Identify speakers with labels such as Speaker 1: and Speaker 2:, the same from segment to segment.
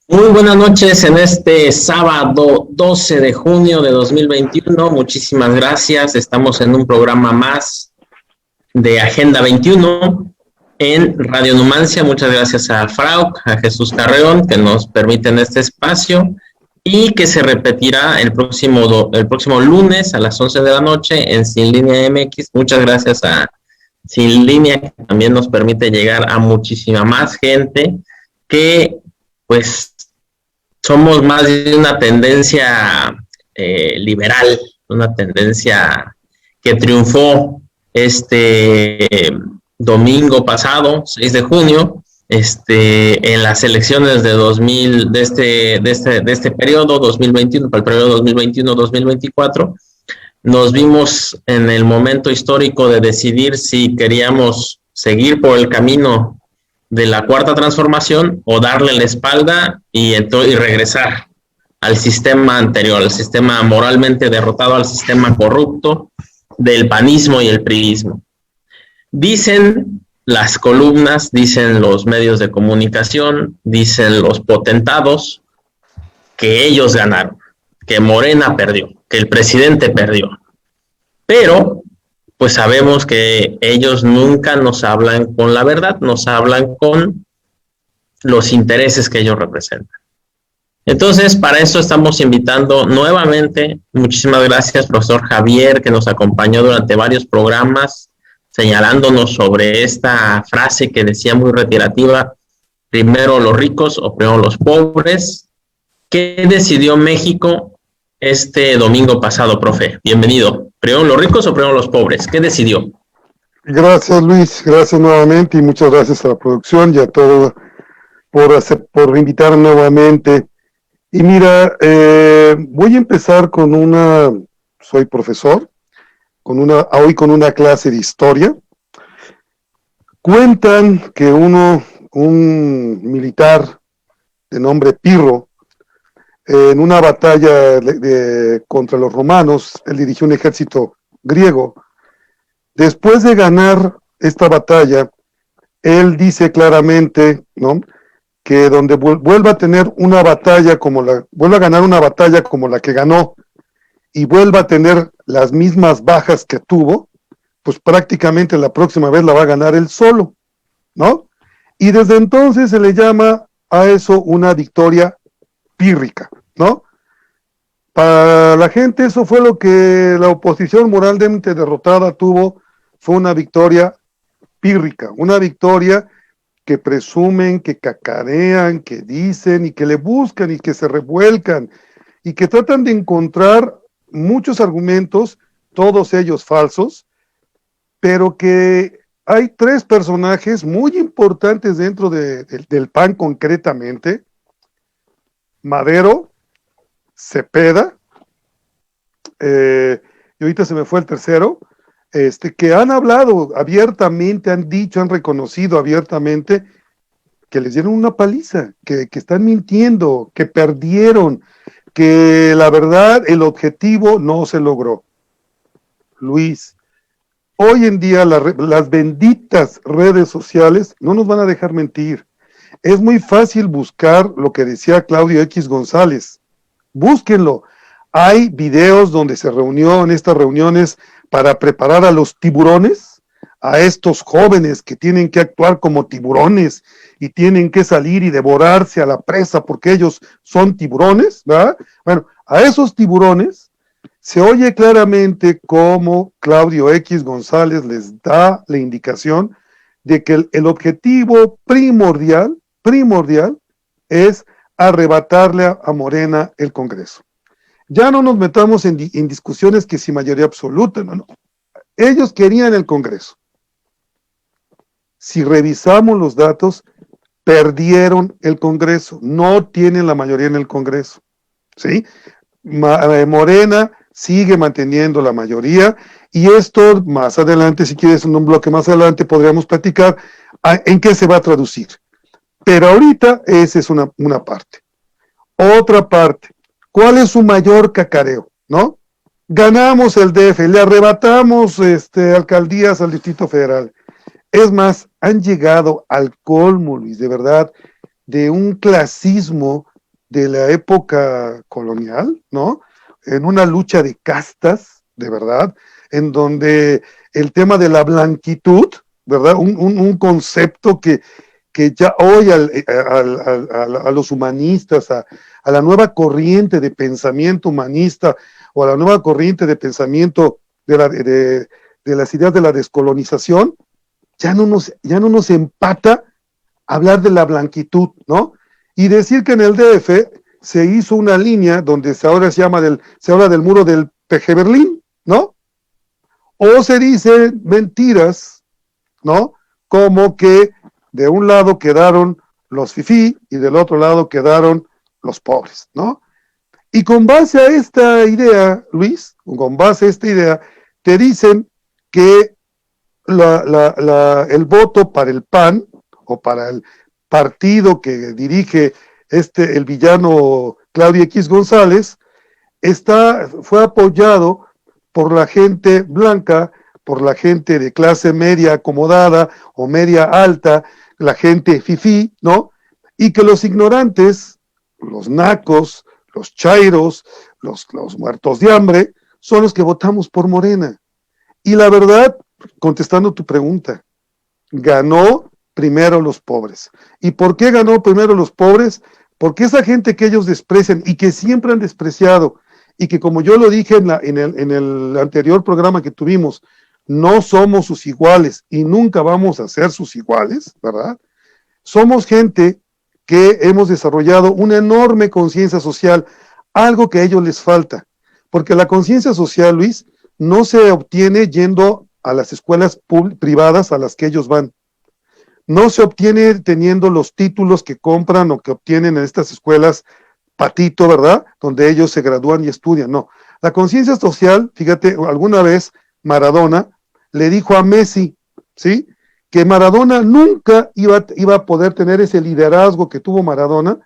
Speaker 1: Muy buenas noches en este sábado 12 de junio de 2021. Muchísimas gracias. Estamos en un programa más de Agenda 21 en Radio Numancia. Muchas gracias a Frauk, a Jesús Carreón, que nos permiten este espacio y que se repetirá el próximo lunes a las 11 de la noche en Sin Línea MX. Muchas gracias a Sin Línea, que también nos permite llegar a muchísima más gente que pues somos más de una tendencia liberal, una tendencia que triunfó este domingo pasado, 6 de junio, en las elecciones de 2000, de este periodo 2021, para el periodo 2021-2024. Nos vimos en el momento histórico de decidir si queríamos seguir por el camino de la cuarta transformación o darle la espalda y regresar al sistema anterior, al sistema moralmente derrotado, al sistema corrupto del panismo y el priismo. Dicen las columnas, dicen los medios de comunicación, dicen los potentados que ellos ganaron, que Morena perdió, que el presidente perdió. Pero pues sabemos que ellos nunca nos hablan con la verdad, nos hablan con los intereses que ellos representan. Entonces, para eso estamos invitando nuevamente, muchísimas gracias, profesor Javier, que nos acompañó durante varios programas, señalándonos sobre esta frase que decía muy retirativa, primero los ricos o primero los pobres. ¿Qué decidió México este domingo pasado, profe? Bienvenido. ¿Primero los ricos o primero los pobres? ¿Qué decidió?
Speaker 2: Gracias, Luis, gracias nuevamente y muchas gracias a la producción y a todo por invitar nuevamente. Y mira, voy a empezar soy profesor, hoy con una clase de historia. Cuentan que un militar de nombre Pirro, en una batalla contra los romanos, él dirigió un ejército griego. Después de ganar esta batalla, él dice claramente, ¿no?, que donde vuelva a tener una batalla vuelva a ganar una batalla como la que ganó y vuelva a tener las mismas bajas que tuvo, pues prácticamente la próxima vez la va a ganar él solo, ¿no? Y desde entonces se le llama a eso una victoria pírrica, ¿no? Para la gente eso fue lo que la oposición moralmente derrotada tuvo, fue una victoria pírrica, una victoria que presumen, que cacarean, que dicen y que le buscan y que se revuelcan y que tratan de encontrar muchos argumentos, todos ellos falsos, pero que hay tres personajes muy importantes dentro del PAN concretamente: Madero, Cepeda, y ahorita se me fue el tercero, que han hablado abiertamente, han dicho, han reconocido abiertamente que les dieron una paliza, que están mintiendo, que perdieron, que la verdad, el objetivo no se logró. Luis, hoy en día las benditas redes sociales no nos van a dejar mentir. Es muy fácil buscar lo que decía Claudio X González. Búsquenlo. Hay videos donde se reunió en estas reuniones para preparar a los tiburones, a estos jóvenes que tienen que actuar como tiburones y tienen que salir y devorarse a la presa porque ellos son tiburones, ¿verdad? Bueno, a esos tiburones se oye claramente cómo Claudio X González les da la indicación de que el objetivo primordial es arrebatarle a Morena el Congreso. Ya no nos metamos en discusiones que si mayoría absoluta, no. Ellos querían el Congreso. Si revisamos los datos, perdieron el Congreso, no tienen la mayoría en el Congreso, ¿sí? Morena sigue manteniendo la mayoría y esto más adelante, si quieres en un bloque más adelante, podríamos platicar en qué se va a traducir. Pero ahorita esa es una parte. Otra parte, ¿cuál es su mayor cacareo? ¿No? Ganamos el DF, le arrebatamos alcaldías al Distrito Federal. Es más, han llegado al colmo, Luis, de verdad, de un clasismo de la época colonial, ¿no? En una lucha de castas, de verdad, en donde el tema de la blanquitud, ¿verdad? Un concepto que ya hoy a los humanistas, a la nueva corriente de pensamiento humanista o a la nueva corriente de pensamiento de las ideas de la descolonización, ya no nos empata hablar de la blanquitud, ¿no? Y decir que en el DF se hizo una línea donde ahora se habla del muro del PG Berlín, ¿no? O se dicen mentiras, ¿no? Como que de un lado quedaron los fifí y del otro lado quedaron los pobres, ¿no? Y con base a esta idea, Luis, con base a esta idea, te dicen que el voto para el PAN o para el partido que dirige el villano Claudio X González, fue apoyado por la gente blanca, por la gente de clase media acomodada o media alta, la gente fifí, ¿no? Y que los ignorantes, los nacos, los chairos, los muertos de hambre, son los que votamos por Morena. Y la verdad, contestando tu pregunta, ganó primero los pobres. ¿Y por qué ganó primero los pobres? Porque esa gente que ellos desprecian y que siempre han despreciado, y que como yo lo dije en el anterior programa que tuvimos, no somos sus iguales y nunca vamos a ser sus iguales, ¿verdad? Somos gente que hemos desarrollado una enorme conciencia social, algo que a ellos les falta, porque la conciencia social, Luis, no se obtiene yendo a las escuelas privadas a las que ellos van. No se obtiene teniendo los títulos que compran o que obtienen en estas escuelas patito, ¿verdad? Donde ellos se gradúan y estudian. No. La conciencia social, fíjate, alguna vez Maradona le dijo a Messi, ¿sí? Que Maradona nunca iba a poder tener ese liderazgo que tuvo Maradona,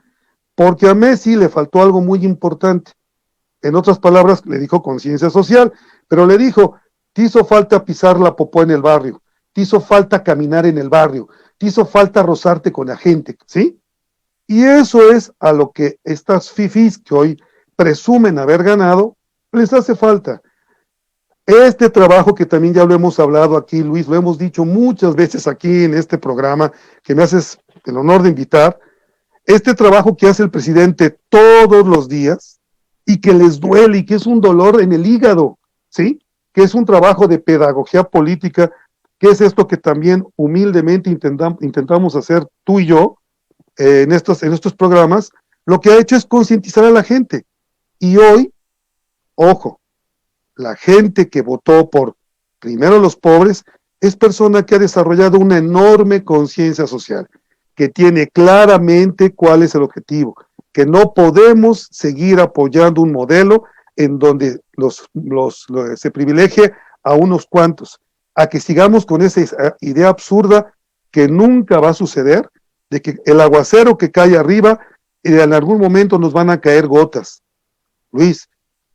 Speaker 2: porque a Messi le faltó algo muy importante. En otras palabras, le dijo conciencia social, pero le dijo, te hizo falta pisar la popó en el barrio, te hizo falta caminar en el barrio, te hizo falta rozarte con la gente, ¿sí? Y eso es a lo que estas fifís que hoy presumen haber ganado, les hace falta. Este trabajo que también ya lo hemos hablado aquí, Luis, lo hemos dicho muchas veces aquí en este programa, que me haces el honor de invitar, este trabajo que hace el presidente todos los días y que les duele y que es un dolor en el hígado, ¿sí? Que es un trabajo de pedagogía política, que es esto que también humildemente intentamos hacer tú y yo en estos programas, lo que ha hecho es concientizar a la gente. Y hoy, ojo, la gente que votó por primero los pobres es persona que ha desarrollado una enorme conciencia social, que tiene claramente cuál es el objetivo, que no podemos seguir apoyando un modelo en donde se privilegie a unos cuantos, a que sigamos con esa idea absurda que nunca va a suceder, de que el aguacero que cae arriba, en algún momento nos van a caer gotas. Luis,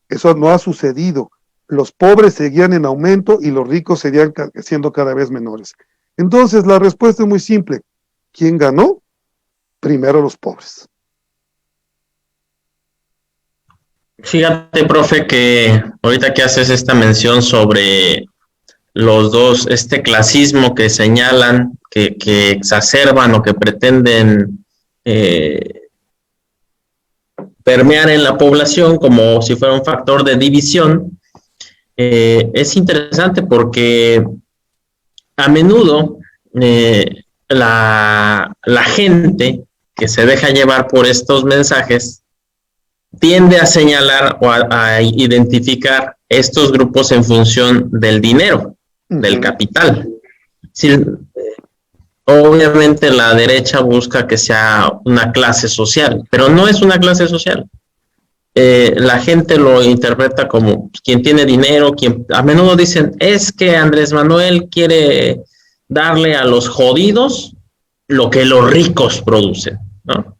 Speaker 2: eso no ha sucedido. Los pobres seguían en aumento y los ricos seguían siendo cada vez menores. Entonces, la respuesta es muy simple. ¿Quién ganó? Primero los pobres.
Speaker 1: Fíjate, profe, que ahorita que haces esta mención sobre los dos, este clasismo que señalan, que exacerban o que pretenden permear en la población como si fuera un factor de división, es interesante porque a menudo la gente que se deja llevar por estos mensajes tiende a señalar o a identificar estos grupos en función del dinero, del capital. Sí, obviamente la derecha busca que sea una clase social, pero no es una clase social. La gente lo interpreta como quien tiene dinero, quien a menudo dicen, es que Andrés Manuel quiere darle a los jodidos lo que los ricos producen, ¿no?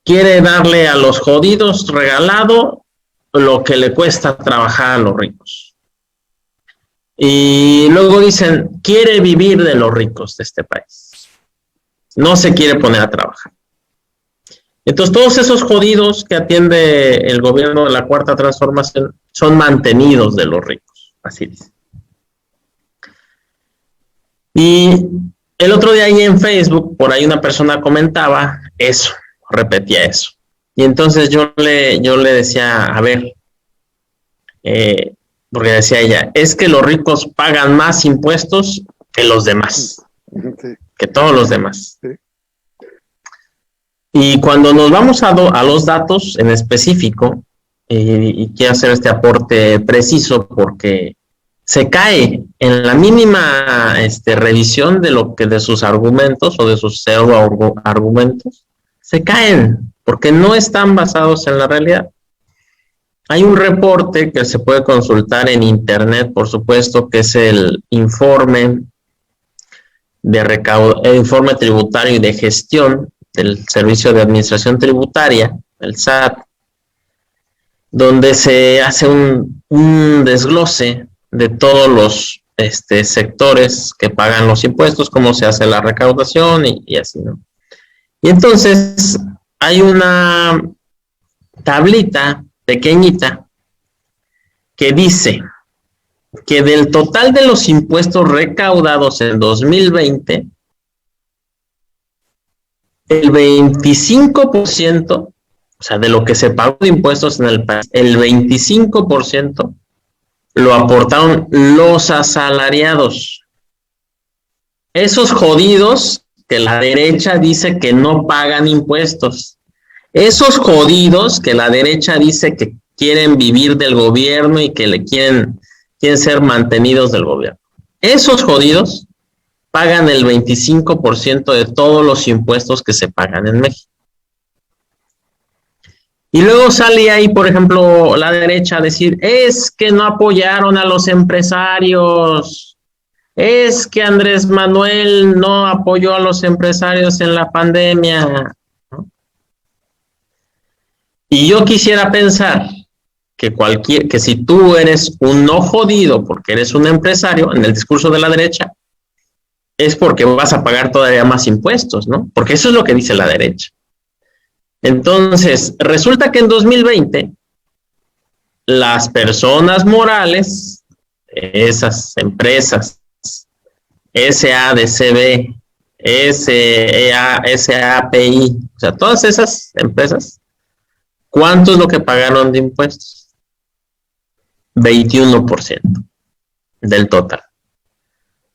Speaker 1: Quiere darle a los jodidos regalado lo que le cuesta trabajar a los ricos. Y luego dicen, quiere vivir de los ricos de este país. No se quiere poner a trabajar. Entonces, todos esos jodidos que atiende el gobierno de la Cuarta Transformación son mantenidos de los ricos, así dice. Y el otro día ahí en Facebook, por ahí una persona comentaba eso, repetía eso. Y entonces yo le decía, a ver, porque decía ella, es que los ricos pagan más impuestos que los demás, sí, que todos los demás. Sí. Y cuando nos vamos a los datos en específico, y quiero hacer este aporte preciso porque se cae en la mínima revisión de sus argumentos o de sus pseudo argumentos, se caen porque no están basados en la realidad. Hay un reporte que se puede consultar en internet, por supuesto, que es el informe informe tributario y de gestión del Servicio de Administración Tributaria, el SAT, donde se hace un desglose de todos los sectores que pagan los impuestos, cómo se hace la recaudación y así, ¿no? Y entonces hay una tablita pequeñita que dice que del total de los impuestos recaudados en 2020, el 25%, o sea, de lo que se pagó de impuestos en el país, el 25% lo aportaron los asalariados. Esos jodidos que la derecha dice que no pagan impuestos. Esos jodidos que la derecha dice que quieren vivir del gobierno y que le quieren ser mantenidos del gobierno. Esos jodidos pagan el 25% de todos los impuestos que se pagan en México. Y luego sale ahí, por ejemplo, la derecha a decir, es que no apoyaron a los empresarios, es que Andrés Manuel no apoyó a los empresarios en la pandemia, ¿no? Y yo quisiera pensar que si tú eres un no jodido porque eres un empresario, en el discurso de la derecha, es porque vas a pagar todavía más impuestos, ¿no? Porque eso es lo que dice la derecha. Entonces, resulta que en 2020, las personas morales, esas empresas, SADCB, SAPI, o sea, todas esas empresas, ¿cuánto es lo que pagaron de impuestos? 21% del total.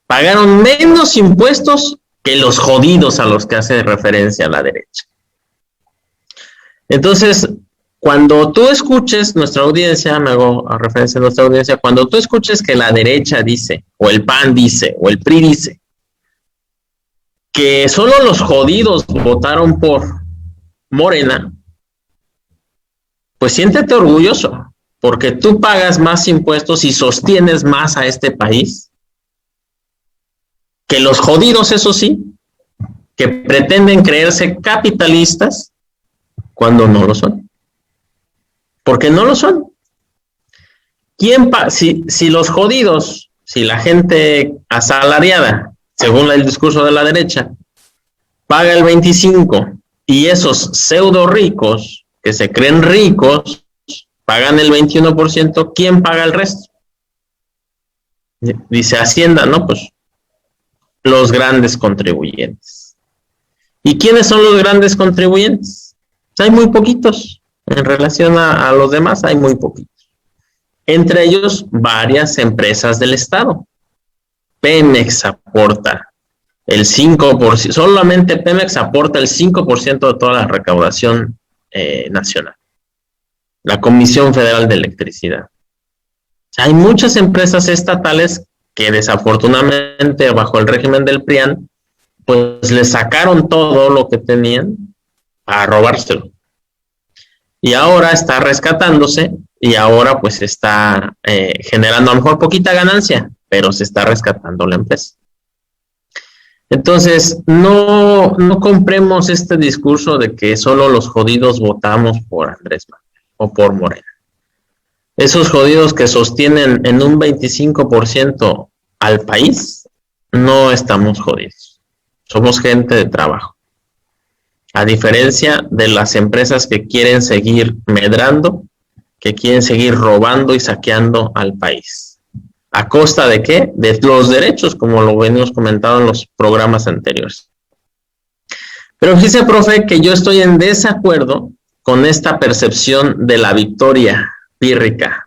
Speaker 1: Pagaron menos impuestos que los jodidos a los que hace referencia la derecha. Entonces, cuando tú escuches nuestra audiencia, me hago a referencia a nuestra audiencia, cuando tú escuches que la derecha dice, o el PAN dice, o el PRI dice, que solo los jodidos votaron por Morena, pues siéntete orgulloso, porque tú pagas más impuestos y sostienes más a este país que los jodidos, eso sí, que pretenden creerse capitalistas cuando no lo son. Porque no lo son. Si los jodidos, si la gente asalariada, según el discurso de la derecha, paga el 25% y esos pseudo ricos que se creen ricos pagan el 21%, ¿quién paga el resto? Dice Hacienda, ¿no? Pues los grandes contribuyentes. ¿Y quiénes son los grandes contribuyentes? Pues hay muy poquitos. En relación a los demás, hay muy poquitos. Entre ellos, varias empresas del Estado. Pemex aporta el 5%, solamente Pemex aporta el 5% de toda la recaudación nacional. La Comisión Federal de Electricidad. O sea, hay muchas empresas estatales que desafortunadamente bajo el régimen del PRIAN, pues le sacaron todo lo que tenían a robárselo. Y ahora está rescatándose y ahora pues está generando a lo mejor poquita ganancia, pero se está rescatando la empresa. Entonces, no compremos este discurso de que solo los jodidos votamos por Andrés Manuel o por Morena. Esos jodidos que sostienen en un 25% al país, no estamos jodidos. Somos gente de trabajo. a diferencia de las empresas que quieren seguir medrando, que quieren seguir robando y saqueando al país. ¿A costa de qué? De los derechos, como lo venimos comentando en los programas anteriores. Pero fíjese, profe, que yo estoy en desacuerdo con esta percepción de la victoria pírrica,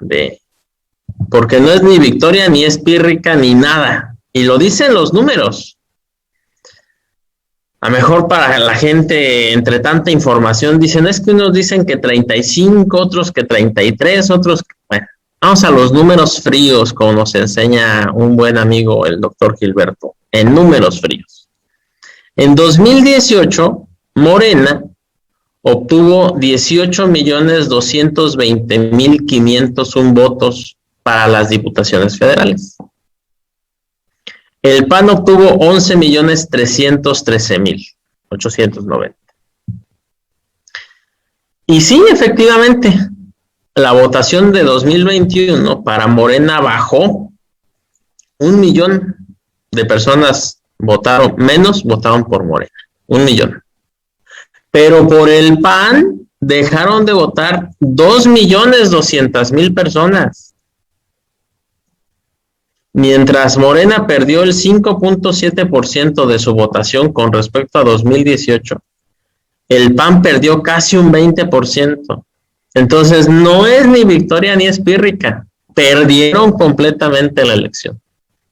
Speaker 1: porque no es ni victoria, ni es pírrica, ni nada. Y lo dicen los números. A lo mejor para la gente, entre tanta información, dicen, es que unos dicen que 35, otros que 33, otros que... Bueno, vamos a los números fríos, como nos enseña un buen amigo, el doctor Gilberto, en números fríos. En 2018, Morena obtuvo 18.220.501 votos para las diputaciones federales. El PAN obtuvo 11.313.890. Y sí, efectivamente, la votación de 2021 para Morena bajó. 1 millón de personas votaron por Morena. 1 millón. Pero por el PAN dejaron de votar 2.200.000 personas. Mientras Morena perdió el 5.7% de su votación con respecto a 2018, el PAN perdió casi un 20%. Entonces, no es ni victoria ni es pírrica. Perdieron completamente la elección.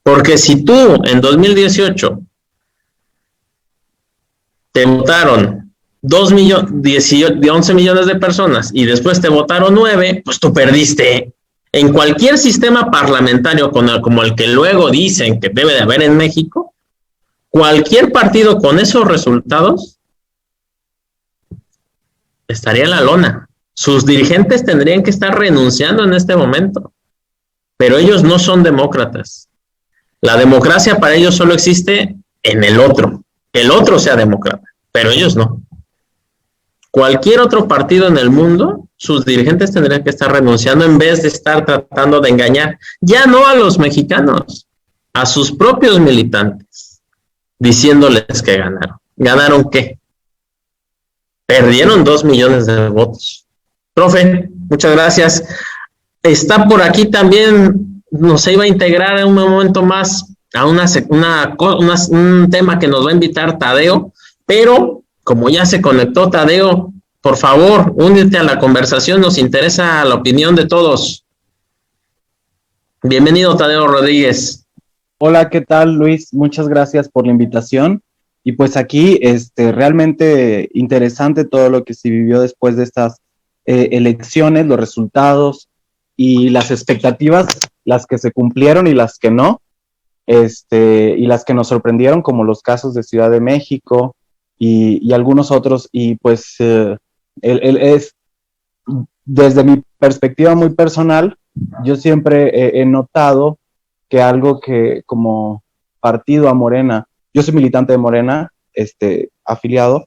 Speaker 1: Porque si tú en 2018 te votaron 11 millones de personas y después te votaron 9, pues tú perdiste. En cualquier sistema parlamentario como el que luego dicen que debe de haber en México, cualquier partido con esos resultados estaría en la lona. Sus dirigentes tendrían que estar renunciando en este momento, pero ellos no son demócratas. La democracia para ellos solo existe en el otro, que el otro sea demócrata, pero ellos no. Cualquier otro partido en el mundo, sus dirigentes tendrían que estar renunciando en vez de estar tratando de engañar, ya no a los mexicanos, a sus propios militantes, diciéndoles que ganaron. ¿Ganaron qué? Perdieron 2 millones de votos. Profe, muchas gracias. Está por aquí también, nos iba a integrar en un momento más a un tema que nos va a invitar Tadeo, pero como ya se conectó Tadeo, por favor, únete a la conversación, nos interesa la opinión de todos. Bienvenido, Tadeo Rodríguez.
Speaker 3: Hola, ¿qué tal, Luis? Muchas gracias por la invitación. Y pues aquí, realmente interesante todo lo que se vivió después de estas elecciones, los resultados y las expectativas, las que se cumplieron y las que no, y las que nos sorprendieron, como los casos de Ciudad de México, y algunos otros, y pues es desde mi perspectiva muy personal, yo siempre he notado que algo que como partido a Morena, yo soy militante de Morena, afiliado,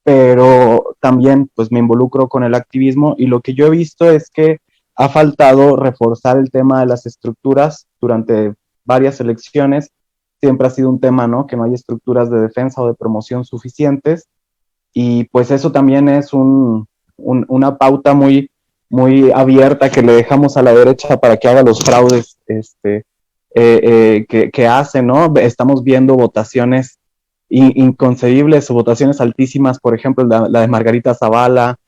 Speaker 3: pero también pues me involucro con el activismo, y lo que yo he visto es que ha faltado reforzar el tema de las estructuras durante varias elecciones. Siempre ha sido un tema, ¿no? Que no hay estructuras de defensa o de promoción suficientes, y pues eso también es una pauta muy, muy abierta que le dejamos a la derecha para que haga los fraudes que hace, ¿no? Estamos viendo votaciones inconcebibles o votaciones altísimas, por ejemplo, la de Margarita Zavala.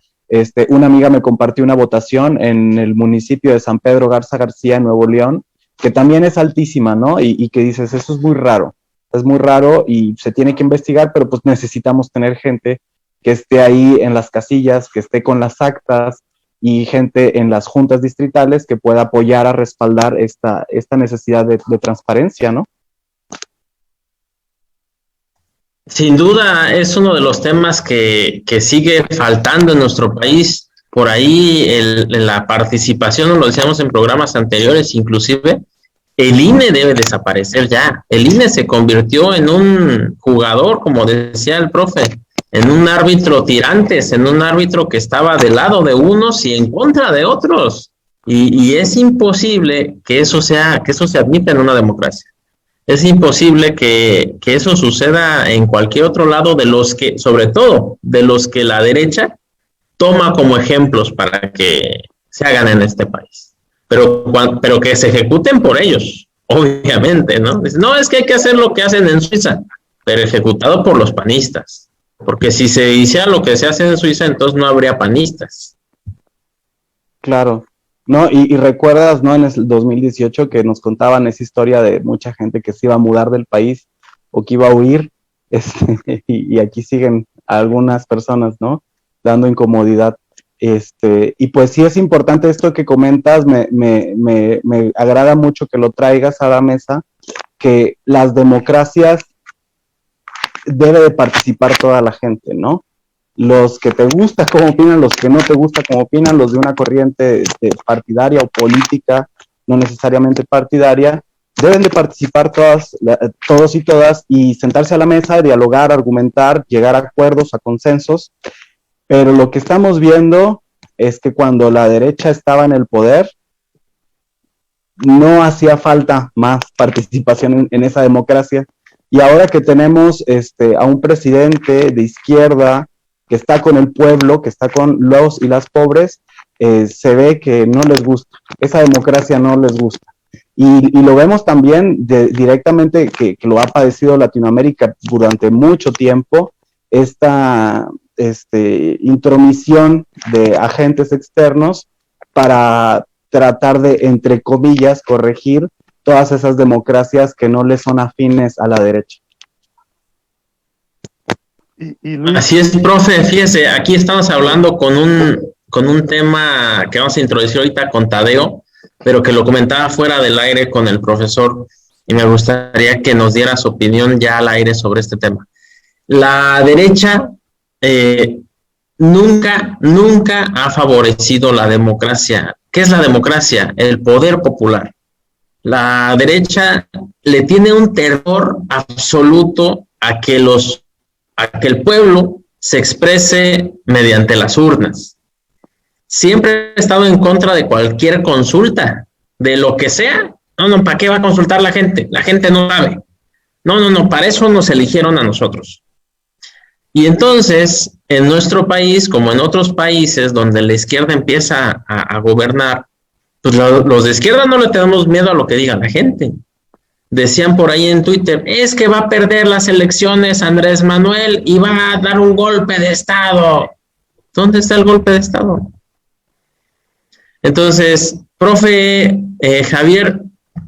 Speaker 3: Una amiga me compartió una votación en el municipio de San Pedro Garza García, Nuevo León, que también es altísima, ¿no? Y que dices, eso es muy raro y se tiene que investigar, pero pues necesitamos tener gente que esté ahí en las casillas, que esté con las actas, y gente en las juntas distritales que pueda apoyar a respaldar esta necesidad de transparencia, ¿no?
Speaker 1: Sin duda es uno de los temas que sigue faltando en nuestro país. Por ahí la participación, nos lo decíamos en programas anteriores, inclusive el INE debe desaparecer ya. El INE se convirtió en un jugador, como decía el profe, en un árbitro tirantes, en un árbitro que estaba del lado de unos y en contra de otros. Y es imposible que eso se admita en una democracia. Es imposible que eso suceda en cualquier otro lado de los que, sobre todo, de los que la derecha toma como ejemplos para que se hagan en este país. Pero que se ejecuten por ellos, obviamente, ¿no? No, es que hay que hacer lo que hacen en Suiza, pero ejecutado por los panistas. Porque si se hiciera lo que se hace en Suiza, entonces no habría panistas.
Speaker 3: Claro. No, y recuerdas, ¿no? En el 2018 que nos contaban esa historia de mucha gente que se iba a mudar del país o que iba a huir, y aquí siguen algunas personas, ¿no? Dando incomodidad. Y pues sí es importante esto que comentas, me agrada mucho que lo traigas a la mesa, que las democracias debe de participar toda la gente, ¿no? Los que te gusta cómo opinan, los que no te gusta cómo opinan, los de una corriente partidaria o política, no necesariamente partidaria, deben de participar todos y todas y sentarse a la mesa, dialogar, argumentar, llegar a acuerdos, a consensos. Pero lo que estamos viendo es que cuando la derecha estaba en el poder, no hacía falta más participación en esa democracia. Y ahora que tenemos a un presidente de izquierda que está con el pueblo, que está con los y las pobres, se ve que no les gusta, esa democracia no les gusta. Y lo vemos también directamente que lo ha padecido Latinoamérica durante mucho tiempo, esta intromisión de agentes externos para tratar de, entre comillas, corregir todas esas democracias que no le son afines a la derecha.
Speaker 1: Así es, profe, fíjese, aquí estamos hablando con un tema que vamos a introducir ahorita con Tadeo, pero que lo comentaba fuera del aire con el profesor, y me gustaría que nos diera su opinión ya al aire sobre este tema. La derecha nunca ha favorecido la democracia. ¿Qué es la democracia? El poder popular. La derecha le tiene un terror absoluto a que el pueblo se exprese mediante las urnas. Siempre he estado en contra de cualquier consulta, de lo que sea. No, ¿para qué va a consultar la gente? La gente no sabe. No, para eso nos eligieron a nosotros. Y entonces, en nuestro país, como en otros países donde la izquierda empieza a gobernar, pues los de izquierda no le tenemos miedo a lo que diga la gente. Decían por ahí en Twitter, es que va a perder las elecciones Andrés Manuel y va a dar un golpe de Estado. ¿Dónde está el golpe de Estado? Entonces, profe Javier,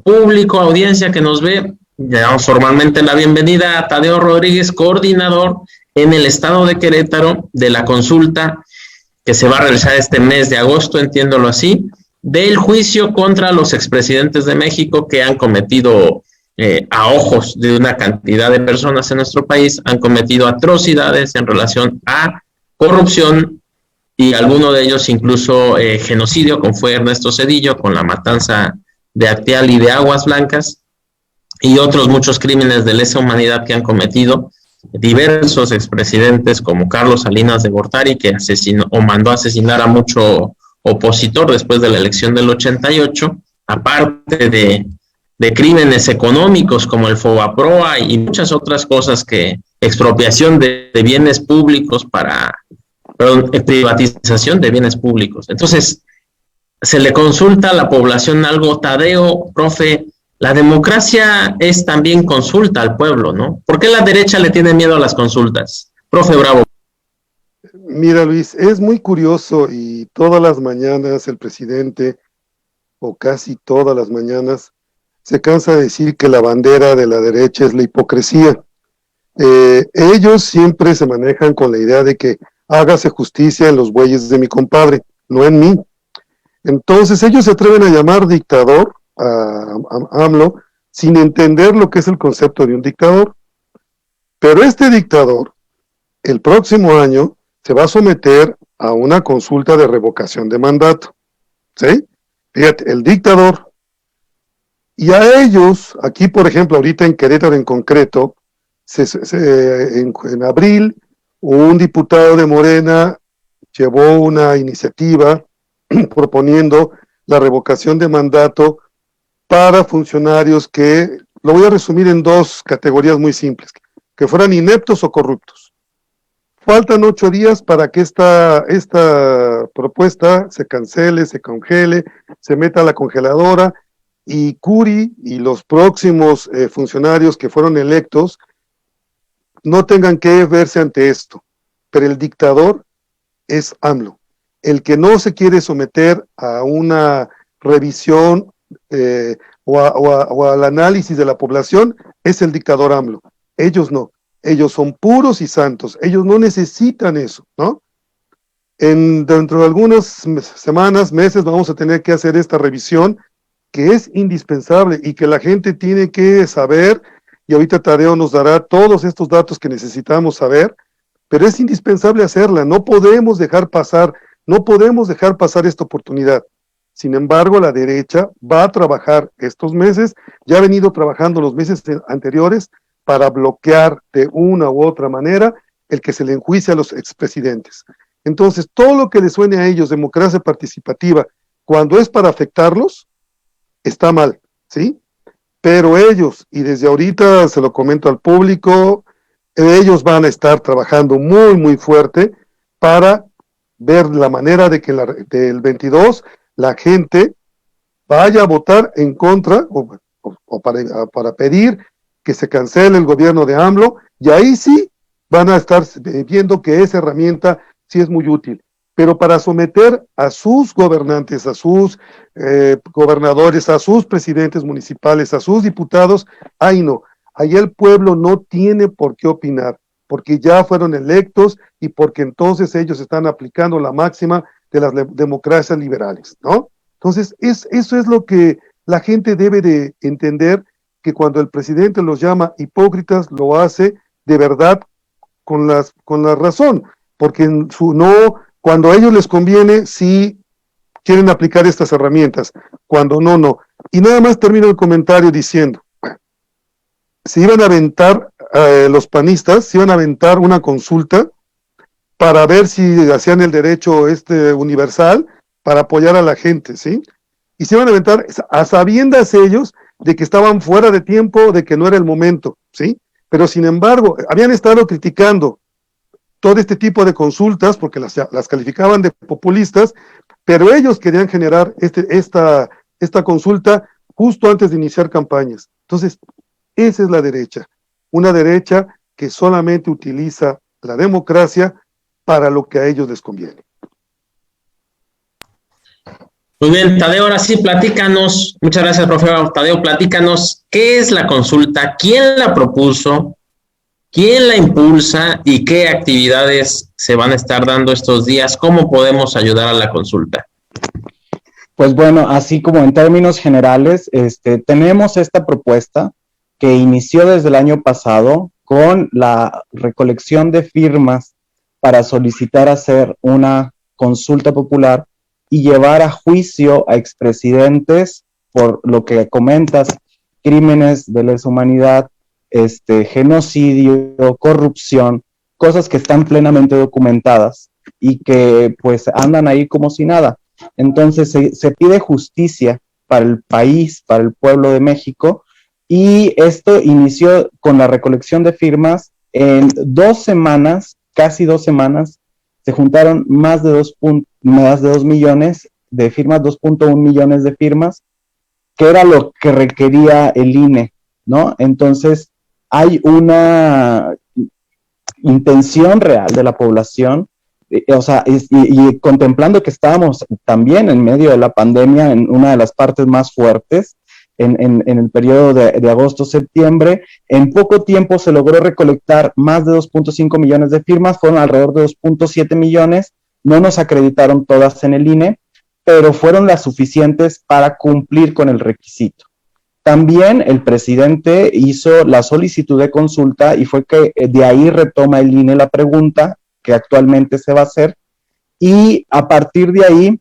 Speaker 1: público, audiencia que nos ve, le damos formalmente la bienvenida a Tadeo Rodríguez, coordinador en el estado de Querétaro de la consulta que se va a realizar este mes de agosto, entiéndolo así, del juicio contra los expresidentes de México que han cometido, a ojos de una cantidad de personas en nuestro país, han cometido atrocidades en relación a corrupción y alguno de ellos incluso genocidio, como fue Ernesto Zedillo con la matanza de Acteal y de Aguas Blancas, y otros muchos crímenes de lesa humanidad que han cometido diversos expresidentes como Carlos Salinas de Gortari, que asesinó o mandó a asesinar a mucho opositor después de la elección del 88, aparte de crímenes económicos como el Fobaproa y muchas otras cosas, que expropiación de bienes públicos privatización de bienes públicos. Entonces, se le consulta a la población algo. Tadeo, profe, la democracia es también consulta al pueblo, ¿no? ¿Por qué la derecha le tiene miedo a las consultas? Profe Bravo.
Speaker 2: Mira, Luis, es muy curioso y todas las mañanas el presidente, o casi todas las mañanas, se cansa de decir que la bandera de la derecha es la hipocresía. Ellos siempre se manejan con la idea de que hágase justicia en los bueyes de mi compadre, no en mí. Entonces ellos se atreven a llamar dictador a AMLO sin entender lo que es el concepto de un dictador. Pero este dictador, el próximo año, se va a someter a una consulta de revocación de mandato. ¿Sí? Fíjate, el dictador. Y a ellos, aquí por ejemplo, ahorita en Querétaro en concreto, en abril, un diputado de Morena llevó una iniciativa proponiendo la revocación de mandato para funcionarios que lo voy a resumir en dos categorías muy simples, que fueran ineptos o corruptos. Faltan 8 días para que esta propuesta se cancele, se congele, se meta a la congeladora, y Curi y los próximos funcionarios que fueron electos no tengan que verse ante esto. Pero el dictador es AMLO. El que no se quiere someter a una revisión o al análisis de la población es el dictador AMLO. Ellos no. Ellos son puros y santos. Ellos no necesitan eso, ¿no? Dentro de algunas semanas, meses, vamos a tener que hacer esta revisión que es indispensable y que la gente tiene que saber, y ahorita Tadeo nos dará todos estos datos que necesitamos saber, pero es indispensable hacerla. No podemos dejar pasar esta oportunidad. Sin embargo, la derecha va a trabajar estos meses, ya ha venido trabajando los meses anteriores para bloquear de una u otra manera el que se le enjuicie a los expresidentes. Entonces, todo lo que les suene a ellos democracia participativa, cuando es para afectarlos, está mal, ¿sí? Pero ellos, y desde ahorita se lo comento al público, ellos van a estar trabajando muy, muy fuerte para ver la manera de que del 22 la gente vaya a votar en contra o para pedir que se cancele el gobierno de AMLO, y ahí sí van a estar viendo que esa herramienta sí es muy útil. Pero para someter a sus gobernantes, a sus gobernadores, a sus presidentes municipales, a sus diputados, ahí no. Ahí el pueblo no tiene por qué opinar, porque ya fueron electos y porque entonces ellos están aplicando la máxima de las democracias liberales, ¿no? Entonces, eso es lo que la gente debe de entender, que cuando el presidente los llama hipócritas, lo hace de verdad con la razón, porque cuando a ellos les conviene, sí quieren aplicar estas herramientas, cuando no, no. Y nada más termino el comentario diciendo, se iban a aventar, los panistas, se iban a aventar una consulta para ver si hacían el derecho universal para apoyar a la gente, ¿sí? Y se iban a aventar a sabiendas ellos de que estaban fuera de tiempo, de que no era el momento, ¿sí? Pero sin embargo, habían estado criticando todo este tipo de consultas porque las calificaban de populistas, pero ellos querían generar esta consulta justo antes de iniciar campañas. Entonces, esa es la derecha, una derecha que solamente utiliza la democracia para lo que a ellos les conviene.
Speaker 1: Muy bien, Tadeo, ahora sí, platícanos, muchas gracias, profe Tadeo, platícanos, ¿qué es la consulta? ¿Quién la propuso? ¿Quién la impulsa? ¿Y qué actividades se van a estar dando estos días? ¿Cómo podemos ayudar a la consulta?
Speaker 3: Pues bueno, así como en términos generales, tenemos esta propuesta que inició desde el año pasado con la recolección de firmas para solicitar hacer una consulta popular y llevar a juicio a expresidentes por lo que comentas, crímenes de lesa humanidad, genocidio, corrupción, cosas que están plenamente documentadas y que pues andan ahí como si nada. Entonces se pide justicia para el país, para el pueblo de México, y esto inició con la recolección de firmas. En 2 semanas, casi 2 semanas, se juntaron más de 2 millones de firmas, 2.1 millones de firmas, que era lo que requería el INE, ¿no? Entonces, hay una intención real de la población, y contemplando que estábamos también en medio de la pandemia, en una de las partes más fuertes, en el periodo de agosto-septiembre, en poco tiempo se logró recolectar más de 2.5 millones de firmas, fueron alrededor de 2.7 millones, no nos acreditaron todas en el INE, pero fueron las suficientes para cumplir con el requisito. También el presidente hizo la solicitud de consulta y fue que de ahí retoma el INE la pregunta que actualmente se va a hacer, y a partir de ahí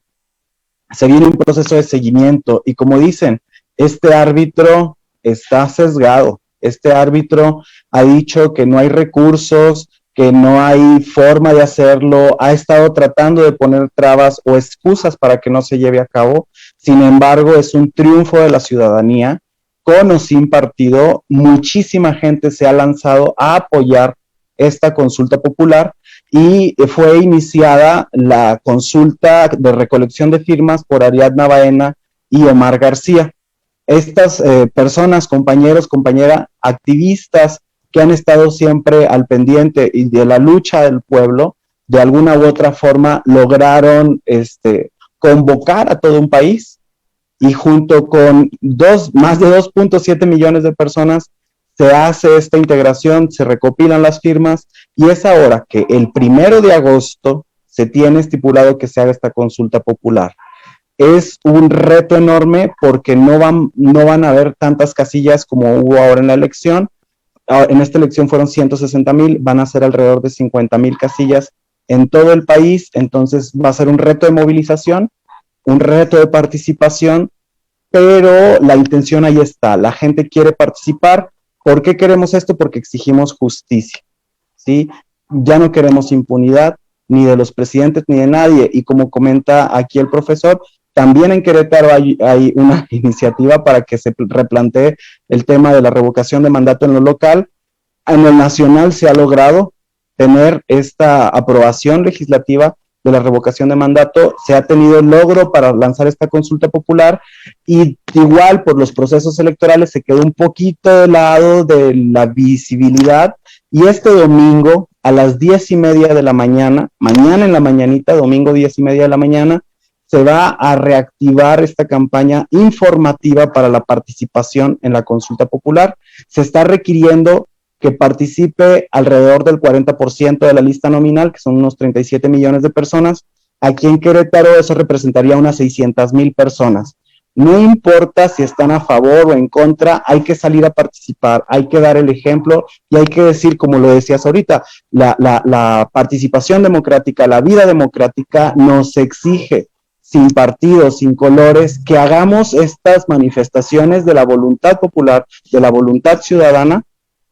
Speaker 3: se viene un proceso de seguimiento, y como dicen, este árbitro está sesgado, este árbitro ha dicho que no hay recursos, que no hay forma de hacerlo, ha estado tratando de poner trabas o excusas para que no se lleve a cabo. Sin embargo, es un triunfo de la ciudadanía con o sin partido, muchísima gente se ha lanzado a apoyar esta consulta popular y fue iniciada la consulta de recolección de firmas por Ariadna Baena y Omar García. Estas personas, compañeros, compañera, activistas que han estado siempre al pendiente y de la lucha del pueblo, de alguna u otra forma lograron convocar a todo un país, y junto con más de 2.7 millones de personas se hace esta integración, se recopilan las firmas, y es ahora que el 1 de agosto se tiene estipulado que se haga esta consulta popular. Es un reto enorme porque no van a haber tantas casillas como hubo ahora en la elección. En esta elección fueron 160,000, van a ser alrededor de 50,000 casillas en todo el país, entonces va a ser un reto de movilización, un reto de participación, pero la intención ahí está, la gente quiere participar. ¿Por qué queremos esto? Porque exigimos justicia, ¿sí? Ya no queremos impunidad, ni de los presidentes, ni de nadie, y como comenta aquí el profesor, también en Querétaro hay una iniciativa para que se replantee el tema de la revocación de mandato en lo local. En el nacional se ha logrado tener esta aprobación legislativa de la revocación de mandato, se ha tenido el logro para lanzar esta consulta popular, y igual por los procesos electorales se quedó un poquito de lado de la visibilidad, y este domingo a las 10:30 de la mañana, mañana en la mañanita, domingo 10:30 de la mañana, se va a reactivar esta campaña informativa para la participación en la consulta popular. Se está requiriendo que participe alrededor del 40% de la lista nominal, que son unos 37 millones de personas. Aquí en Querétaro eso representaría unas 600,000 personas. No importa si están a favor o en contra, hay que salir a participar, hay que dar el ejemplo y hay que decir, como lo decías ahorita, la participación democrática, la vida democrática nos exige, sin partidos, sin colores, que hagamos estas manifestaciones de la voluntad popular, de la voluntad ciudadana,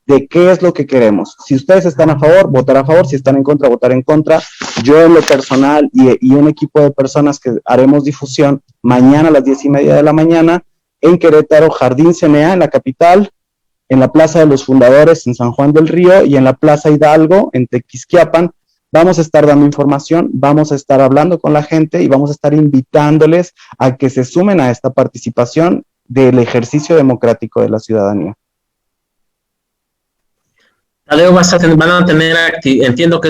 Speaker 3: de qué es lo que queremos. Si ustedes están a favor, votar a favor; si están en contra, votar en contra. Yo en lo personal y un equipo de personas que haremos difusión mañana a las 10:30 de la mañana en Querétaro, Jardín Cenea, en la capital, en la Plaza de los Fundadores, en San Juan del Río, y en la Plaza Hidalgo, en Tequisquiapan. Vamos a estar dando información, vamos a estar hablando con la gente y vamos a estar invitándoles a que se sumen a esta participación del ejercicio democrático de la ciudadanía.
Speaker 1: Tadeo, van a tener, entiendo que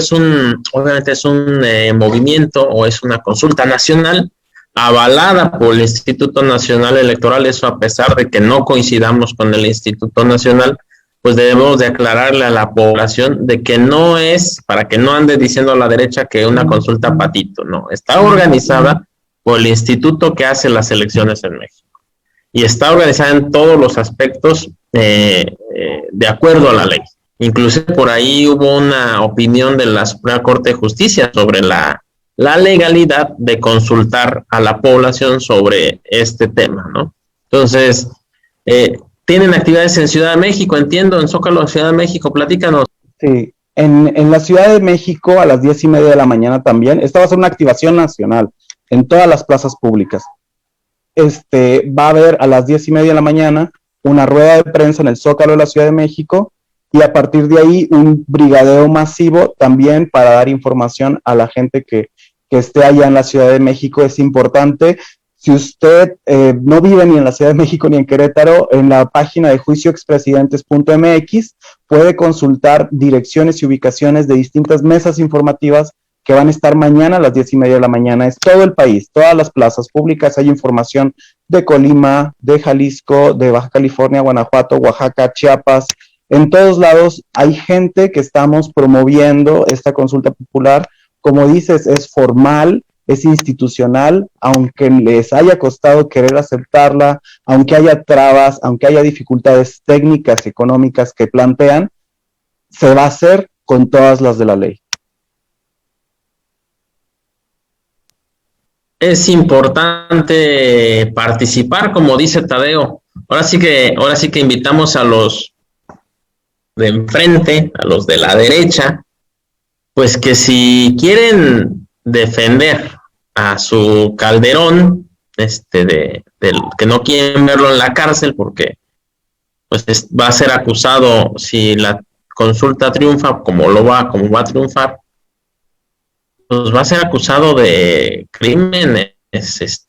Speaker 1: obviamente es un movimiento o es una consulta nacional avalada por el Instituto Nacional Electoral. Eso, a pesar de que no coincidamos con el Instituto Nacional, pues debemos de aclararle a la población de que no es, para que no ande diciendo a la derecha que una consulta patito, no, está organizada por el instituto que hace las elecciones en México y está organizada en todos los aspectos de acuerdo a la ley. Incluso por ahí hubo una opinión de la Suprema Corte de Justicia sobre la legalidad de consultar a la población sobre este tema, ¿no? Entonces, tienen actividades en Ciudad de México, entiendo, en Zócalo, Ciudad de México, platícanos.
Speaker 3: Sí, en la Ciudad de México a las 10:30 de la mañana también. Esta va a ser una activación nacional en todas las plazas públicas. Va a haber a las 10:30 de la mañana una rueda de prensa en el Zócalo de la Ciudad de México, y a partir de ahí un brigadeo masivo también para dar información a la gente que esté allá en la Ciudad de México. Es importante, si usted no vive ni en la Ciudad de México ni en Querétaro, en la página de juicioexpresidentes.mx puede consultar direcciones y ubicaciones de distintas mesas informativas que van a estar mañana a las 10:30 de la mañana. Es todo el país, todas las plazas públicas. Hay información de Colima, de Jalisco, de Baja California, Guanajuato, Oaxaca, Chiapas. En todos lados hay gente que estamos promoviendo esta consulta popular. Como dices, es formal, es institucional, aunque les haya costado querer aceptarla, aunque haya trabas, aunque haya dificultades técnicas, económicas que plantean, se va a hacer con todas las de la ley.
Speaker 1: Es importante participar, como dice Tadeo. Ahora sí que invitamos a los de enfrente, a los de la derecha, pues que si quieren defender a su Calderón, que no quieren verlo en la cárcel porque pues va a ser acusado, si la consulta triunfa, como va a triunfar, pues va a ser acusado de crímenes,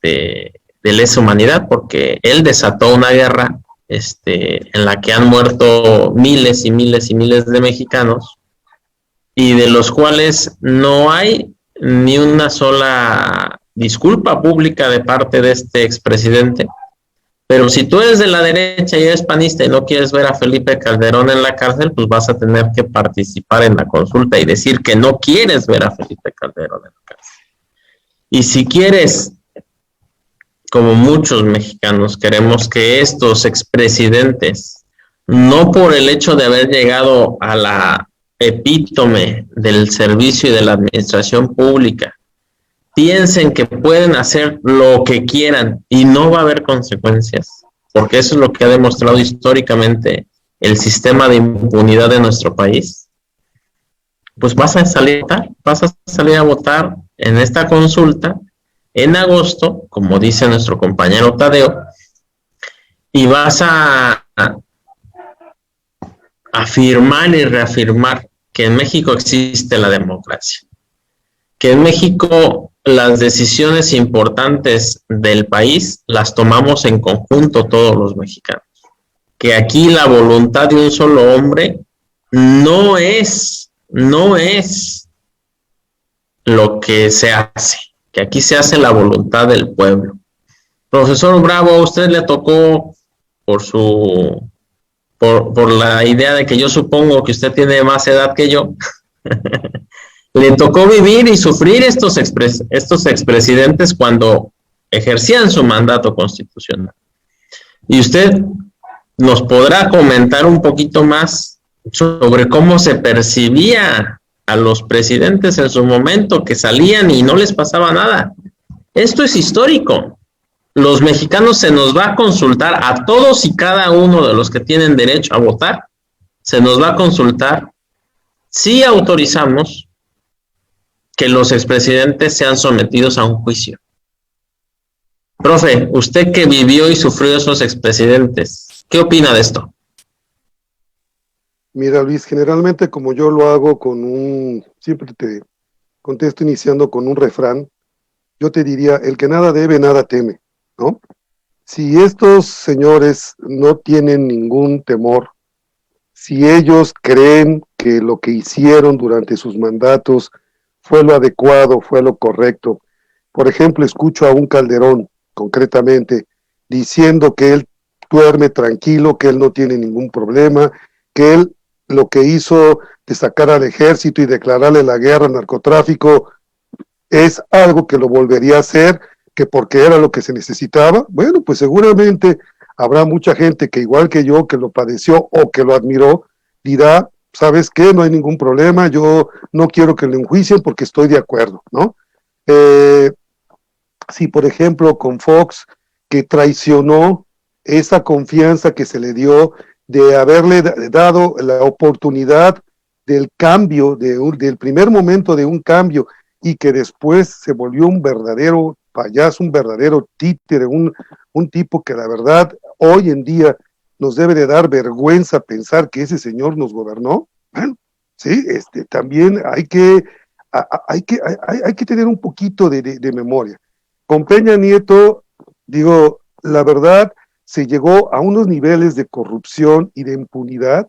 Speaker 1: de lesa humanidad, porque él desató una guerra, en la que han muerto miles y miles y miles de mexicanos, y de los cuales no hay ni una sola disculpa pública de parte de este expresidente. Pero si tú eres de la derecha y eres panista y no quieres ver a Felipe Calderón en la cárcel, pues vas a tener que participar en la consulta y decir que no quieres ver a Felipe Calderón en la cárcel. Y si quieres, como muchos mexicanos, queremos que estos expresidentes, no por el hecho de haber llegado a la epítome del servicio y de la administración pública, piensen que pueden hacer lo que quieran y no va a haber consecuencias, porque eso es lo que ha demostrado históricamente el sistema de impunidad de nuestro país, pues vas a salir a votar en esta consulta en agosto, como dice nuestro compañero Tadeo, y vas a afirmar y reafirmar que en México existe la democracia, que en México las decisiones importantes del país las tomamos en conjunto todos los mexicanos, que aquí la voluntad de un solo hombre no es lo que se hace, que aquí se hace la voluntad del pueblo. Profesor Bravo, a usted le tocó por la idea de que yo supongo que usted tiene más edad que yo, le tocó vivir y sufrir estos expresidentes cuando ejercían su mandato constitucional. Y usted nos podrá comentar un poquito más sobre cómo se percibía a los presidentes en su momento, que salían y no les pasaba nada. Esto es histórico. Los mexicanos se nos va a consultar a todos y cada uno de los que tienen derecho a votar. Se nos va a consultar si autorizamos que los expresidentes sean sometidos a un juicio. Profe, usted que vivió y sufrió esos expresidentes, ¿qué opina de esto?
Speaker 2: Mira, Luis, generalmente como yo lo hago siempre te contesto iniciando con un refrán, yo te diría, el que nada debe, nada teme, ¿no? Si estos señores no tienen ningún temor, si ellos creen que lo que hicieron durante sus mandatos fue lo adecuado, fue lo correcto. Por ejemplo, escucho a un Calderón, concretamente, diciendo que él duerme tranquilo, que él no tiene ningún problema, que él lo que hizo de sacar al ejército y declararle la guerra al narcotráfico es algo que lo volvería a hacer, que porque era lo que se necesitaba. Bueno, pues seguramente habrá mucha gente que igual que yo, que lo padeció o que lo admiró, dirá, ¿sabes qué? No hay ningún problema, yo no quiero que lo enjuicien porque estoy de acuerdo, ¿no? Si, por ejemplo, con Fox, que traicionó esa confianza que se le dio de haberle dado la oportunidad del cambio, del primer momento de un cambio, y que después se volvió un verdadero payaso, un verdadero títere, un tipo que la verdad hoy en día nos debe de dar vergüenza pensar que ese señor nos gobernó. Bueno, sí, también hay que tener un poquito de memoria. Con Peña Nieto, digo, la verdad, se llegó a unos niveles de corrupción y de impunidad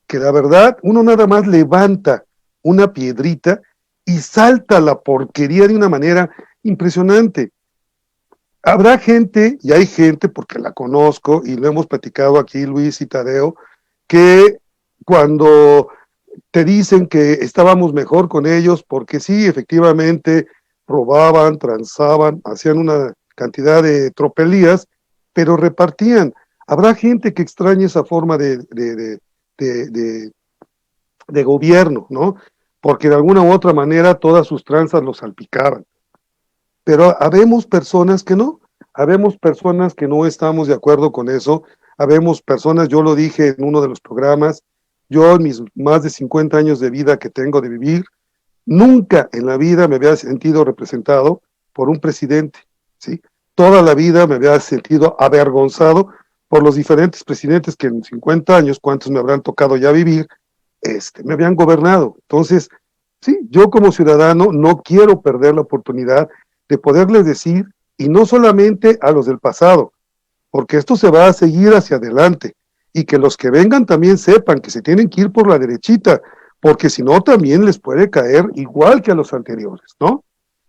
Speaker 2: que la verdad, uno nada más levanta una piedrita y salta la porquería de una manera impresionante. Habrá gente, y hay gente, porque la conozco, y lo hemos platicado aquí Luis y Tadeo, que cuando te dicen que estábamos mejor con ellos, porque sí, efectivamente, robaban, transaban, hacían una cantidad de tropelías, pero repartían. Habrá gente que extraña esa forma de gobierno, ¿no? Porque de alguna u otra manera todas sus tranzas los salpicaban. Pero habemos personas que no, habemos personas que no estamos de acuerdo con eso, habemos personas, yo lo dije en uno de los programas, yo en mis más de 50 años de vida que tengo de vivir, nunca en la vida me había sentido representado por un presidente, ¿sí? Toda la vida me había sentido avergonzado por los diferentes presidentes que en 50 años, cuántos me habrán tocado ya vivir, me habían gobernado. Entonces, sí, yo como ciudadano no quiero perder la oportunidad de poderles decir, y no solamente a los del pasado, porque esto se va a seguir hacia adelante, y que los que vengan también sepan que se tienen que ir por la derechita, porque si no también les puede caer igual que a los anteriores, ¿no?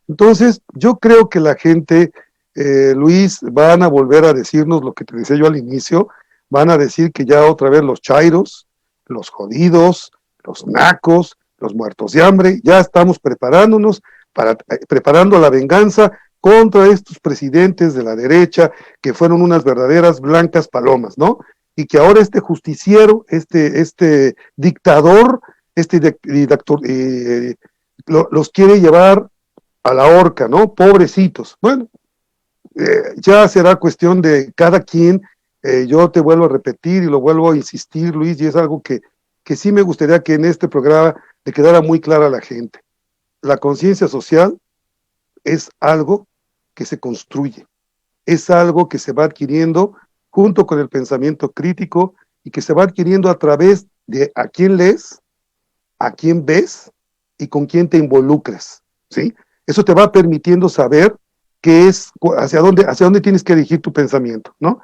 Speaker 2: Entonces, yo creo que la gente, Luis, van a volver a decirnos lo que te decía yo al inicio, van a decir que ya otra vez los chairos, los jodidos, los nacos, los muertos de hambre, ya estamos preparándonos, preparando la venganza contra estos presidentes de la derecha, que fueron unas verdaderas blancas palomas, ¿no? Y que ahora este justiciero, este dictador, los quiere llevar a la horca, ¿no? Pobrecitos. Bueno, ya será cuestión de cada quien. Yo te vuelvo a repetir y lo vuelvo a insistir, Luis, y es algo que sí me gustaría que en este programa le quedara muy clara a la gente. La conciencia social es algo que se construye, es algo que se va adquiriendo junto con el pensamiento crítico y que se va adquiriendo a través de a quién lees, a quién ves y con quién te involucras, ¿sí? Eso te va permitiendo saber qué es, hacia dónde tienes que dirigir tu pensamiento, ¿no?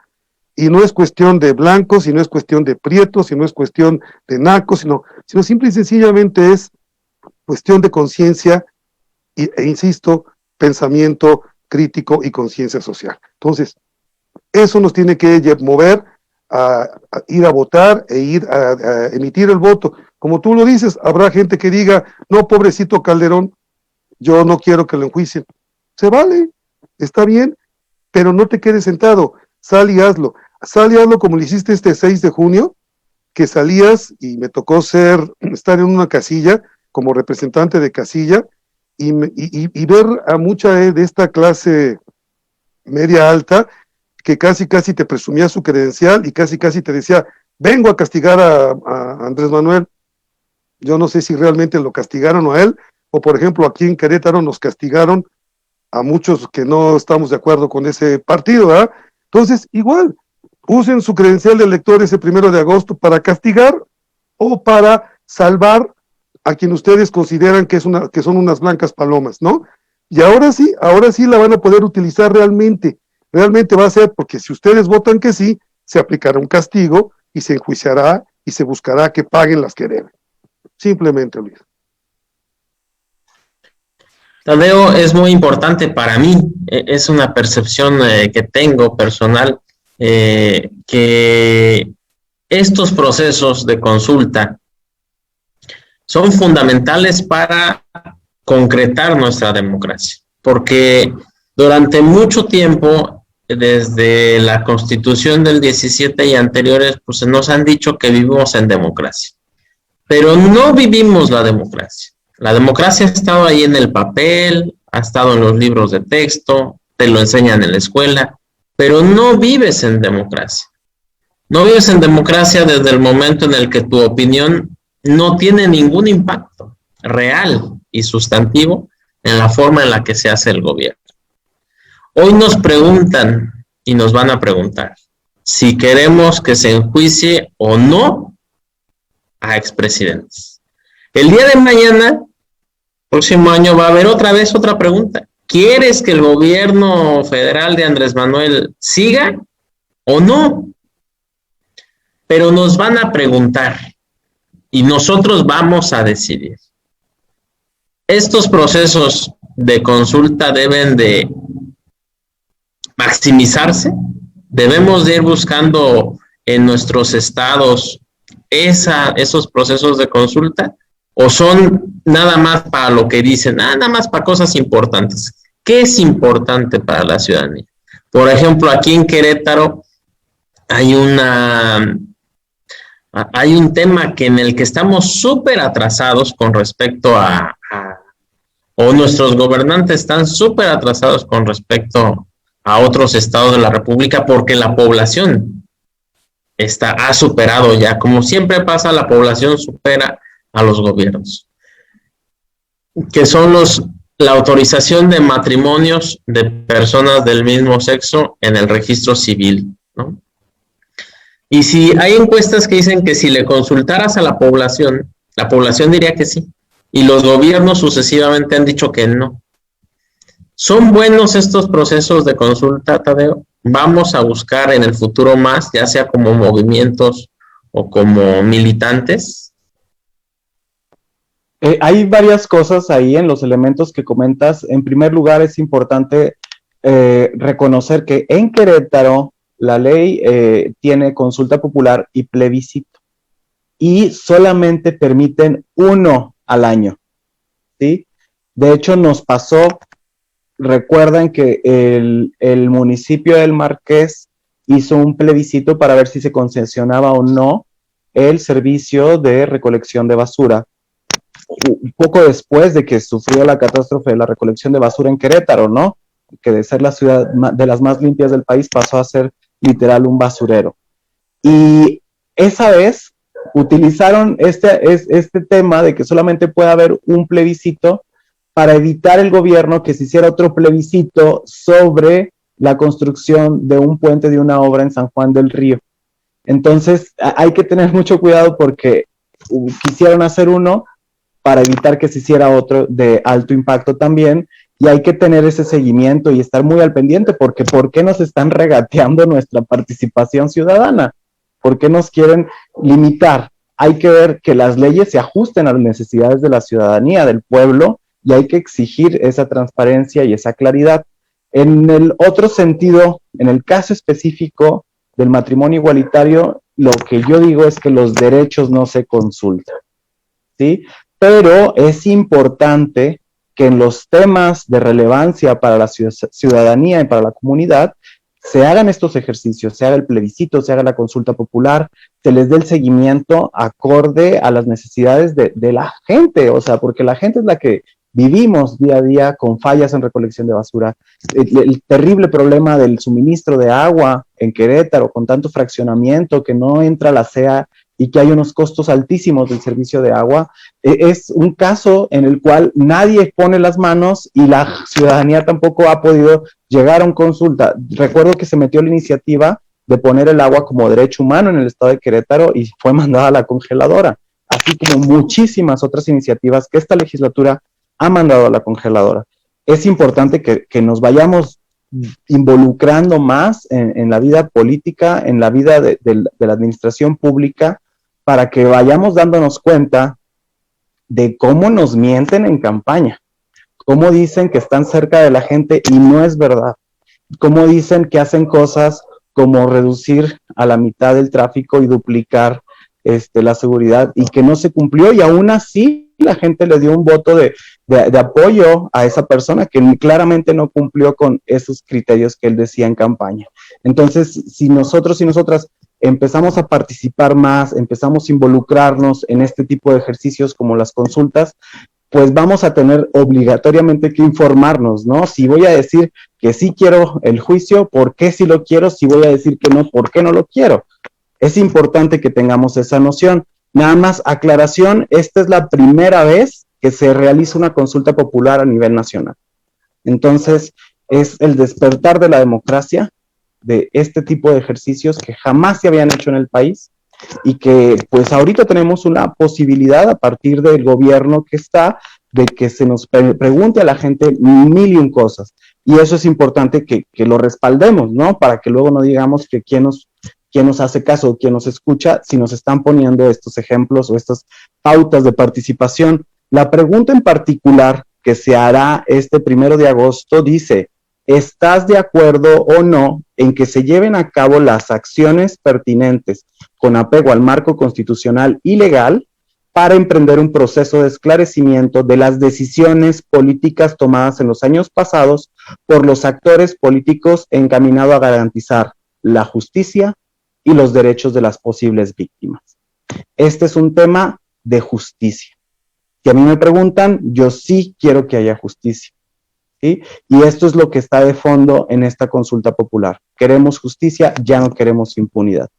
Speaker 2: Y no es cuestión de blancos, y no es cuestión de prietos, y no es cuestión de nacos, sino simple y sencillamente es cuestión de conciencia e insisto, pensamiento crítico y conciencia social. Entonces, eso nos tiene que mover a ir a votar e ir a emitir el voto. Como tú lo dices, habrá gente que diga, no, pobrecito Calderón, yo no quiero que lo enjuicien. Se vale, está bien, pero no te quedes sentado, sal y hazlo. Sal y hazlo como lo hiciste este 6 de junio, que salías y me tocó estar en una casilla como representante de casilla y ver a mucha de esta clase media alta que casi te presumía su credencial y casi te decía, vengo a castigar a Andrés Manuel. Yo no sé si realmente lo castigaron a él, o por ejemplo aquí en Querétaro nos castigaron a muchos que no estamos de acuerdo con ese partido, ¿verdad? Entonces, igual, usen su credencial de elector ese 1 de agosto para castigar o para salvar a quien ustedes consideran que son unas blancas palomas, ¿no? Y ahora sí la van a poder utilizar realmente va a ser, porque si ustedes votan que sí, se aplicará un castigo y se enjuiciará y se buscará que paguen las que deben. Simplemente, Luis.
Speaker 1: Tadeo, es muy importante para mí, es una percepción que tengo personal, que estos procesos de consulta son fundamentales para concretar nuestra democracia, porque durante mucho tiempo, desde la Constitución del 17 y anteriores, pues nos han dicho que vivimos en democracia, pero no vivimos la democracia. La democracia ha estado ahí en el papel, ha estado en los libros de texto, te lo enseñan en la escuela, pero no vives en democracia. No vives en democracia desde el momento en el que tu opinión no tiene ningún impacto real y sustantivo en la forma en la que se hace el gobierno. Hoy nos preguntan y nos van a preguntar si queremos que se enjuicie o no a expresidentes. El día de mañana, próximo año, va a haber otra vez otra pregunta. ¿Quieres que el gobierno federal de Andrés Manuel siga o no? Pero nos van a preguntar y nosotros vamos a decidir. Estos procesos de consulta deben de maximizarse, debemos de ir buscando en nuestros estados esos procesos de consulta, o son nada más para lo que dicen, nada más para cosas importantes. ¿Qué es importante para la ciudadanía? Por ejemplo, aquí en Querétaro hay un tema en el que estamos súper atrasados con respecto o nuestros gobernantes están súper atrasados con respecto a otros estados de la República, porque la población ha superado ya, como siempre pasa, la población supera a los gobiernos, que son la autorización de matrimonios de personas del mismo sexo en el registro civil, ¿no? Y si hay encuestas que dicen que si le consultaras a la población diría que sí. Y los gobiernos sucesivamente han dicho que no. ¿Son buenos estos procesos de consulta, Tadeo? ¿Vamos a buscar en el futuro más, ya sea como movimientos o como militantes?
Speaker 3: Hay varias cosas ahí en los elementos que comentas. En primer lugar, es importante reconocer que en Querétaro la ley tiene consulta popular y plebiscito, y solamente permiten uno al año, ¿sí? De hecho, nos pasó, recuerdan que el municipio del Marqués hizo un plebiscito para ver si se concesionaba o no el servicio de recolección de basura, un poco después de que sufrió la catástrofe de la recolección de basura en Querétaro, ¿no? Que de ser la ciudad de las más limpias del país pasó a ser literal un basurero. Y esa vez utilizaron este tema de que solamente puede haber un plebiscito para evitar el gobierno que se hiciera otro plebiscito sobre la construcción de un puente de una obra en San Juan del Río. Entonces hay que tener mucho cuidado porque quisieron hacer uno para evitar que se hiciera otro de alto impacto también, y hay que tener ese seguimiento y estar muy al pendiente, porque ¿por qué nos están regateando nuestra participación ciudadana? ¿Por qué nos quieren limitar? Hay que ver que las leyes se ajusten a las necesidades de la ciudadanía, del pueblo, y hay que exigir esa transparencia y esa claridad. En el otro sentido, en el caso específico del matrimonio igualitario, lo que yo digo es que los derechos no se consultan, ¿sí? Pero es importante que en los temas de relevancia para la ciudadanía y para la comunidad se hagan estos ejercicios, se haga el plebiscito, se haga la consulta popular, se les dé el seguimiento acorde a las necesidades de la gente, o sea, porque la gente es la que vivimos día a día con fallas en recolección de basura, el terrible problema del suministro de agua en Querétaro, con tanto fraccionamiento que no entra la SEA y que hay unos costos altísimos del servicio de agua, es un caso en el cual nadie pone las manos y la ciudadanía tampoco ha podido llegar a una consulta. Recuerdo que se metió la iniciativa de poner el agua como derecho humano en el estado de Querétaro y fue mandada a la congeladora, así como muchísimas otras iniciativas que esta legislatura ha mandado a la congeladora. Es importante que nos vayamos involucrando más en la vida política, en la vida de la administración pública, para que vayamos dándonos cuenta de cómo nos mienten en campaña, cómo dicen que están cerca de la gente y no es verdad, cómo dicen que hacen cosas como reducir a la mitad el tráfico y duplicar la seguridad, y que no se cumplió, y aún así la gente le dio un voto de apoyo a esa persona que claramente no cumplió con esos criterios que él decía en campaña. Entonces, si nosotros y nosotras empezamos a participar más, empezamos a involucrarnos en este tipo de ejercicios como las consultas, pues vamos a tener obligatoriamente que informarnos, ¿no? Si voy a decir que sí quiero el juicio, ¿por qué sí lo quiero? Si voy a decir que no, ¿por qué no lo quiero? Es importante que tengamos esa noción. Nada más aclaración, esta es la primera vez que se realiza una consulta popular a nivel nacional. Entonces, es el despertar de la democracia, de este tipo de ejercicios que jamás se habían hecho en el país y que pues ahorita tenemos una posibilidad a partir del gobierno que está, de que se nos pregunte a la gente mil y un cosas. Y eso es importante que lo respaldemos, ¿no? Para que luego no digamos que quién nos hace caso o quién nos escucha si nos están poniendo estos ejemplos o estas pautas de participación. La pregunta en particular que se hará este 1 de agosto dice: ¿estás de acuerdo o no en que se lleven a cabo las acciones pertinentes con apego al marco constitucional y legal para emprender un proceso de esclarecimiento de las decisiones políticas tomadas en los años pasados por los actores políticos encaminado a garantizar la justicia y los derechos de las posibles víctimas? Este es un tema de justicia. Si a mí me preguntan, yo sí quiero que haya justicia, ¿sí? Y esto es lo que está de fondo en esta consulta popular. Queremos justicia, ya no queremos impunidad.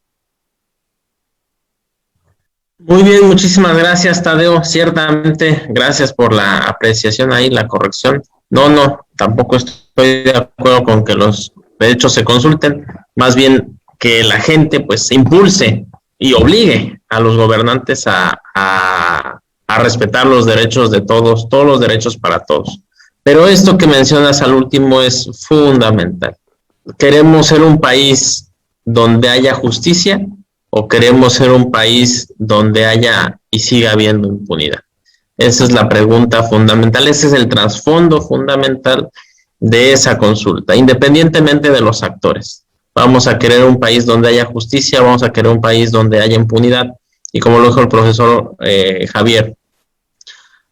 Speaker 1: Muy bien, muchísimas gracias, Tadeo. Ciertamente, gracias por la apreciación ahí, la corrección. No, tampoco estoy de acuerdo con que los derechos se consulten. Más bien, que la gente pues impulse y obligue a los gobernantes a respetar los derechos de todos los derechos para todos. Pero esto que mencionas al último es fundamental. ¿Queremos ser un país donde haya justicia o queremos ser un país donde haya y siga habiendo impunidad? Esa es la pregunta fundamental, ese es el trasfondo fundamental de esa consulta, independientemente de los actores. Vamos a querer un país donde haya justicia, vamos a querer un país donde haya impunidad, y como lo dijo el profesor Javier,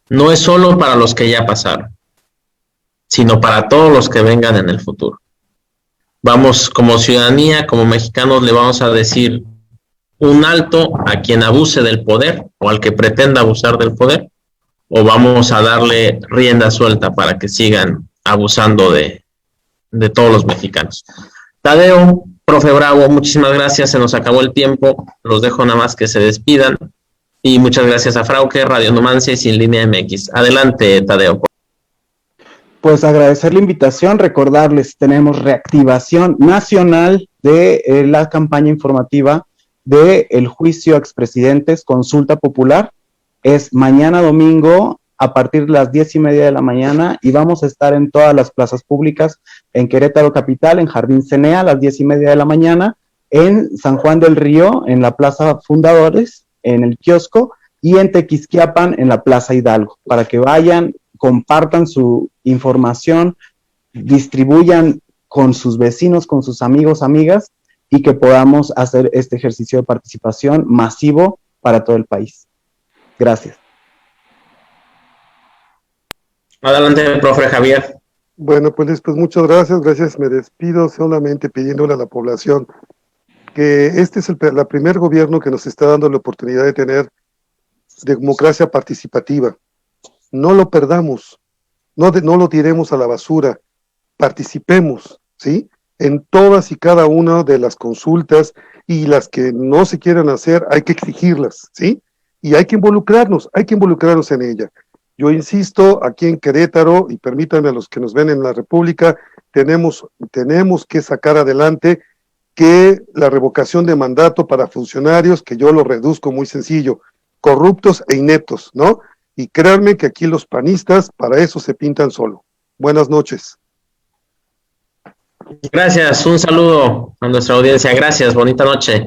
Speaker 1: no es solo para los que ya pasaron, sino para todos los que vengan en el futuro. Vamos, como ciudadanía, como mexicanos, le vamos a decir un alto a quien abuse del poder o al que pretenda abusar del poder, o vamos a darle rienda suelta para que sigan abusando de todos los mexicanos. Tadeo, profe Bravo, muchísimas gracias, se nos acabó el tiempo, los dejo nada más que se despidan, y muchas gracias a Frauke, Radio Numancia y Sin Línea MX. Adelante, Tadeo.
Speaker 3: Pues agradecer la invitación, recordarles, tenemos reactivación nacional de la campaña informativa del juicio a expresidentes, consulta popular, es mañana domingo a partir de las 10:30 de la mañana y vamos a estar en todas las plazas públicas, en Querétaro Capital, en Jardín Cenea a las 10:30 de la mañana, en San Juan del Río, en la Plaza Fundadores, en el kiosco, y en Tequisquiapan, en la Plaza Hidalgo, para que vayan, compartan su información, distribuyan con sus vecinos, con sus amigos, amigas, y que podamos hacer este ejercicio de participación masivo para todo el país. Gracias.
Speaker 1: Adelante, profe Javier.
Speaker 2: Bueno, pues muchas gracias, me despido solamente pidiéndole a la población que este es la primer gobierno que nos está dando la oportunidad de tener democracia participativa. No lo perdamos, no lo tiremos a la basura, participemos, ¿sí? En todas y cada una de las consultas, y las que no se quieran hacer, hay que exigirlas, ¿sí? Y hay que involucrarnos en ella. Yo insisto, aquí en Querétaro, y permítanme a los que nos ven en la República, tenemos que sacar adelante que la revocación de mandato para funcionarios, que yo lo reduzco muy sencillo, corruptos e ineptos, ¿no? Y créanme que aquí los panistas para eso se pintan solo. Buenas noches.
Speaker 1: Gracias, un saludo a nuestra audiencia. Gracias, bonita noche.